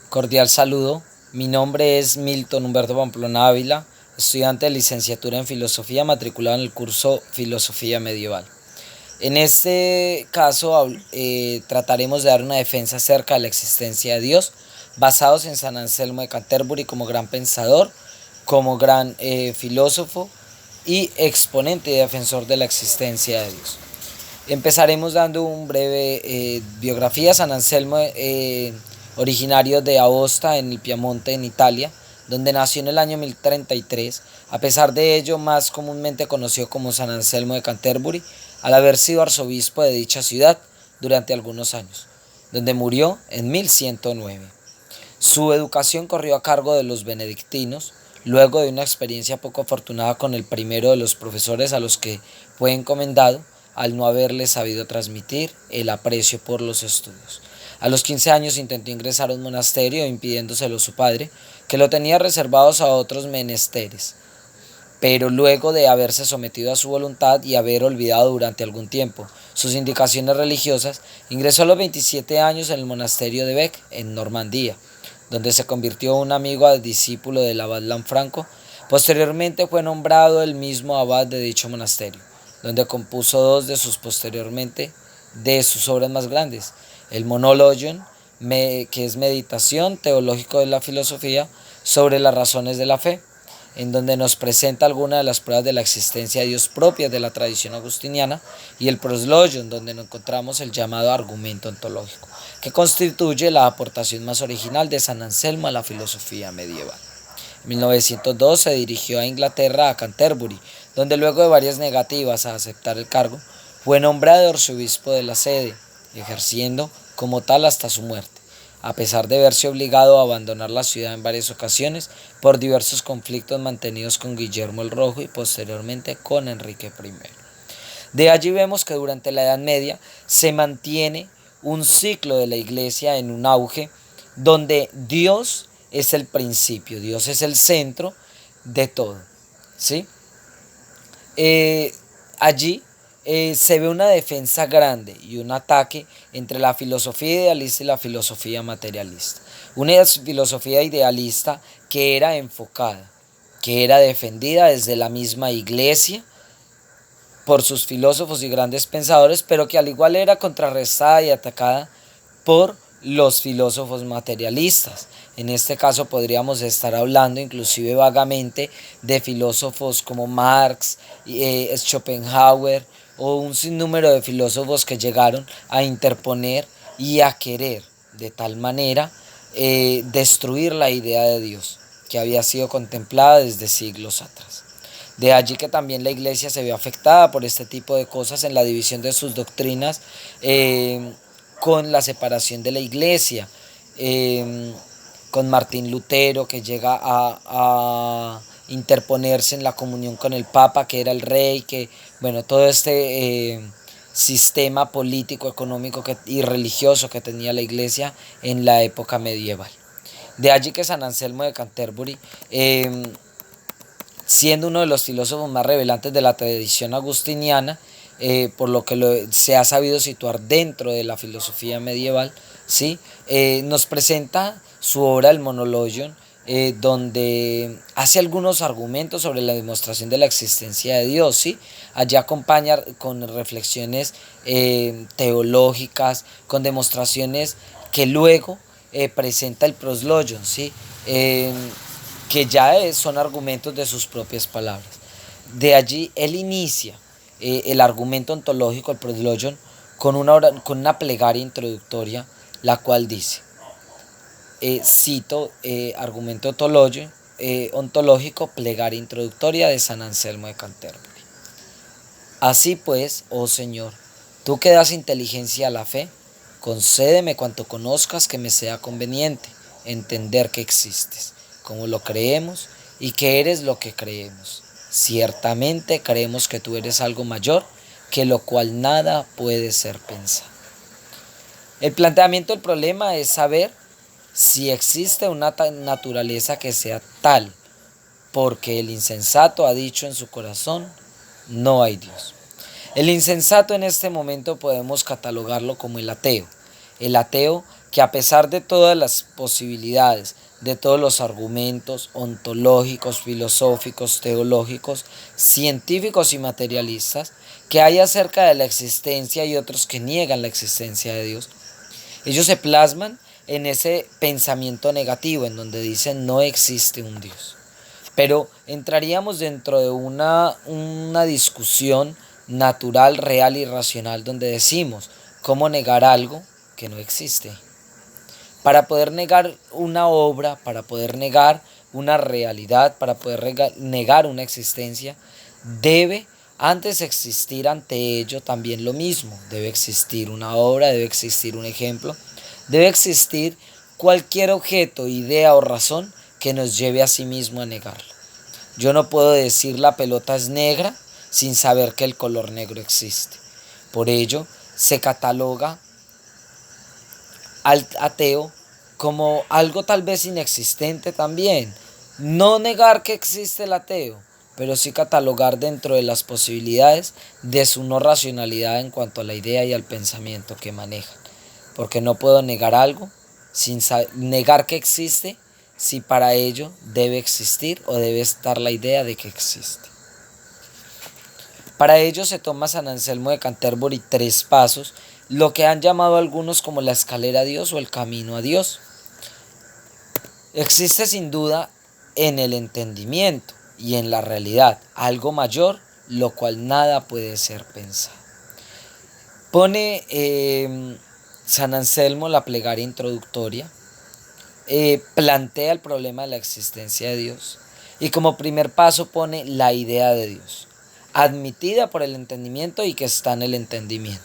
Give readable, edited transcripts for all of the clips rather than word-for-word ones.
Cordial saludo, mi nombre es Milton Humberto Pamplona Ávila, estudiante de licenciatura en Filosofía matriculado en el curso Filosofía Medieval. En este caso trataremos de dar una defensa acerca de la existencia de Dios, basados en San Anselmo de Canterbury como gran pensador, como gran filósofo y exponente y defensor de la existencia de Dios. Empezaremos dando un breve biografía. San Anselmo, originario de Aosta, en el Piamonte, en Italia, donde nació en el año 1033. A pesar de ello, más comúnmente conocido como San Anselmo de Canterbury, al haber sido arzobispo de dicha ciudad durante algunos años, donde murió en 1109. Su educación corrió a cargo de los benedictinos, luego de una experiencia poco afortunada con el primero de los profesores a los que fue encomendado, al no haberle sabido transmitir el aprecio por los estudios. A los 15 años intentó ingresar a un monasterio, impidiéndoselo su padre, que lo tenía reservados a otros menesteres. Pero luego de haberse sometido a su voluntad y haber olvidado durante algún tiempo sus indicaciones religiosas, ingresó a los 27 años en el monasterio de Bec, en Normandía, donde se convirtió en un amigo discípulo del abad Lanfranco. Posteriormente fue nombrado el mismo abad de dicho monasterio, donde compuso dos de sus obras más grandes, el Monologion, que es meditación teológico de la filosofía sobre las razones de la fe, en donde nos presenta algunas de las pruebas de la existencia de Dios propias de la tradición agustiniana, y el Proslogion, donde encontramos el llamado argumento ontológico, que constituye la aportación más original de San Anselmo a la filosofía medieval. En 1902 se dirigió a Inglaterra, a Canterbury, donde luego de varias negativas a aceptar el cargo, fue nombrado arzobispo de la sede, ejerciendo como tal hasta su muerte, a pesar de verse obligado a abandonar la ciudad en varias ocasiones por diversos conflictos mantenidos con Guillermo el Rojo y posteriormente con Enrique I. De allí vemos que durante la Edad Media se mantiene un ciclo de la Iglesia en un auge donde Dios es el principio, Dios es el centro de todo, ¿sí? Allí se ve una defensa grande y un ataque entre la filosofía idealista y la filosofía materialista. Una filosofía idealista que era enfocada, que era defendida desde la misma Iglesia por sus filósofos y grandes pensadores, pero que al igual era contrarrestada y atacada por los filósofos materialistas. En este caso podríamos estar hablando inclusive vagamente de filósofos como Marx, Schopenhauer o un sinnúmero de filósofos que llegaron a interponer y a querer de tal manera destruir la idea de Dios que había sido contemplada desde siglos atrás. De allí que también la Iglesia se ve afectada por este tipo de cosas en la división de sus doctrinas, con la separación de la Iglesia, con Martín Lutero, que llega a interponerse en la comunión con el Papa, que era el rey, que bueno, todo este sistema político, económico y religioso que tenía la Iglesia en la época medieval. De allí que San Anselmo de Canterbury, siendo uno de los filósofos más revelantes de la tradición agustiniana, por lo que se ha sabido situar dentro de la filosofía medieval, ¿sí? Nos presenta su obra El Monologion, donde hace algunos argumentos sobre la demostración de la existencia de Dios, ¿sí? Allá acompaña con reflexiones teológicas, con demostraciones que luego presenta el Proslogion, ¿sí? Que ya son argumentos de sus propias palabras. De allí él inicia el argumento ontológico, el Proslogion, con una plegaria introductoria, la cual dice, cito argumento ontológico, plegaria introductoria de San Anselmo de Canterbury. Así pues, oh Señor, tú que das inteligencia a la fe, concédeme cuanto conozcas que me sea conveniente entender que existes, como lo creemos, y que eres lo que creemos. Ciertamente creemos que tú eres algo mayor, que lo cual nada puede ser pensado. El planteamiento del problema es saber si existe una naturaleza que sea tal, porque el insensato ha dicho en su corazón, no hay Dios. El insensato en este momento podemos catalogarlo como el ateo. El ateo que a pesar de todas las posibilidades, de todos los argumentos ontológicos, filosóficos, teológicos, científicos y materialistas que hay acerca de la existencia y otros que niegan la existencia de Dios, ellos se plasman en ese pensamiento negativo en donde dicen no existe un Dios. Pero entraríamos dentro de una discusión natural, real y racional donde decimos cómo negar algo que no existe. Para poder negar una obra, para poder negar una realidad, para poder negar una existencia, debe antes existir ante ello también lo mismo. Debe existir una obra, debe existir un ejemplo, debe existir cualquier objeto, idea o razón que nos lleve a sí mismo a negarlo. Yo no puedo decir la pelota es negra sin saber que el color negro existe. Por ello, se cataloga al ateo como algo tal vez inexistente también. No negar que existe el ateo, pero sí catalogar dentro de las posibilidades de su no racionalidad en cuanto a la idea y al pensamiento que manejan. Porque no puedo negar algo sin negar que existe si para ello debe existir o debe estar la idea de que existe. Para ello se toma San Anselmo de Canterbury 3 pasos, lo que han llamado algunos como la escalera a Dios o el camino a Dios. Existe sin duda en el entendimiento y en la realidad algo mayor, lo cual nada puede ser pensado. Pone San Anselmo la plegaria introductoria, plantea el problema de la existencia de Dios y como primer paso pone la idea de Dios, admitida por el entendimiento y que está en el entendimiento.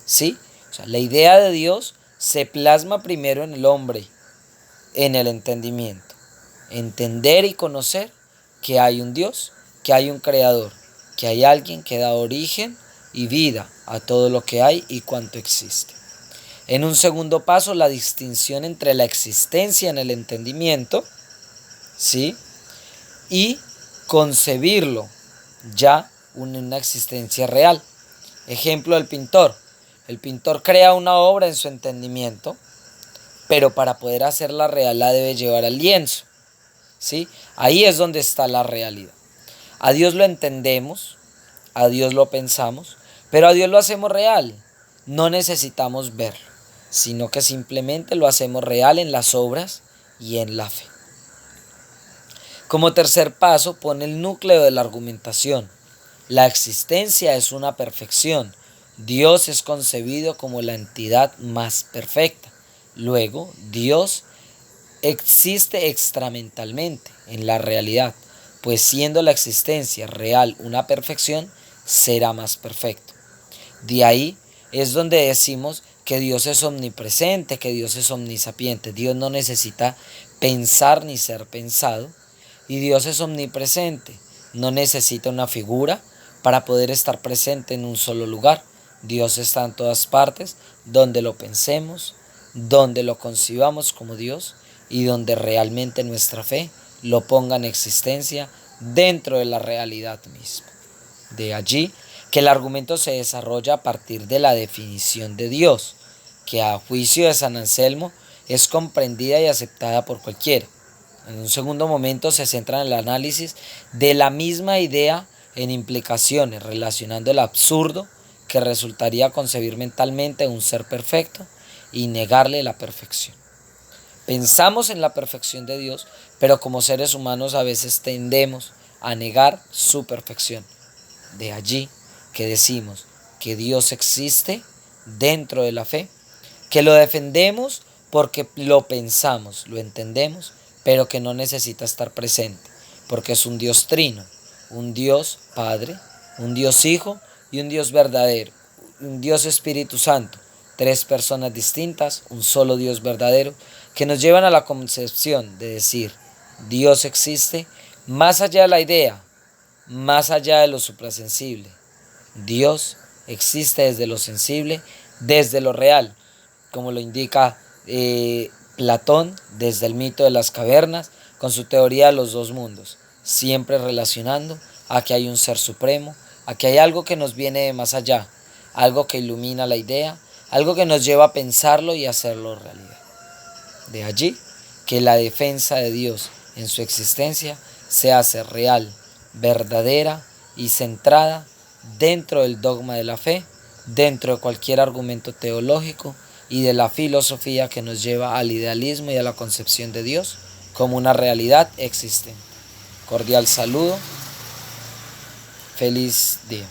¿Sí? O sea, la idea de Dios se plasma primero en el hombre, en el entendimiento. Entender y conocer que hay un Dios, que hay un creador, que hay alguien que da origen y vida a todo lo que hay y cuanto existe. En un segundo paso, la distinción entre la existencia en el entendimiento, ¿sí?, y concebirlo ya una existencia real. Ejemplo del pintor. El pintor crea una obra en su entendimiento, pero para poder hacerla real la debe llevar al lienzo, ¿sí? Ahí es donde está la realidad. A Dios lo entendemos, a Dios lo pensamos, pero a Dios lo hacemos real. No necesitamos verlo, sino que simplemente lo hacemos real en las obras y en la fe. Como tercer paso pone el núcleo de la argumentación. La existencia es una perfección. Dios es concebido como la entidad más perfecta. Luego, Dios existe extramentalmente en la realidad, pues siendo la existencia real una perfección, será más perfecto. De ahí es donde decimos que Dios es omnipresente, que Dios es omnisapiente. Dios no necesita pensar ni ser pensado, y Dios es omnipresente. No necesita una figura para poder estar presente en un solo lugar. Dios está en todas partes, donde lo pensemos, donde lo concibamos como Dios y donde realmente nuestra fe lo ponga en existencia dentro de la realidad misma. De allí que el argumento se desarrolla a partir de la definición de Dios, que a juicio de San Anselmo es comprendida y aceptada por cualquiera. En un segundo momento se centra en el análisis de la misma idea en implicaciones, relacionando el absurdo que resultaría concebir mentalmente un ser perfecto y negarle la perfección. Pensamos en la perfección de Dios, pero como seres humanos a veces tendemos a negar su perfección. De allí que decimos que Dios existe dentro de la fe, que lo defendemos porque lo pensamos, lo entendemos, pero que no necesita estar presente, porque es un Dios trino, un Dios Padre, un Dios Hijo y un Dios verdadero, un Dios Espíritu Santo, 3 personas distintas, un solo Dios verdadero, que nos llevan a la concepción de decir, Dios existe más allá de la idea, más allá de lo suprasensible. Dios existe desde lo sensible, desde lo real, como lo indica Platón desde el mito de las cavernas, con su teoría de los 2 mundos, siempre relacionando a que hay un ser supremo, a que hay algo que nos viene de más allá, algo que ilumina la idea, algo que nos lleva a pensarlo y hacerlo realidad. De allí que la defensa de Dios en su existencia se hace real, verdadera y centrada dentro del dogma de la fe, dentro de cualquier argumento teológico y de la filosofía que nos lleva al idealismo y a la concepción de Dios como una realidad existente. Cordial saludo, feliz día.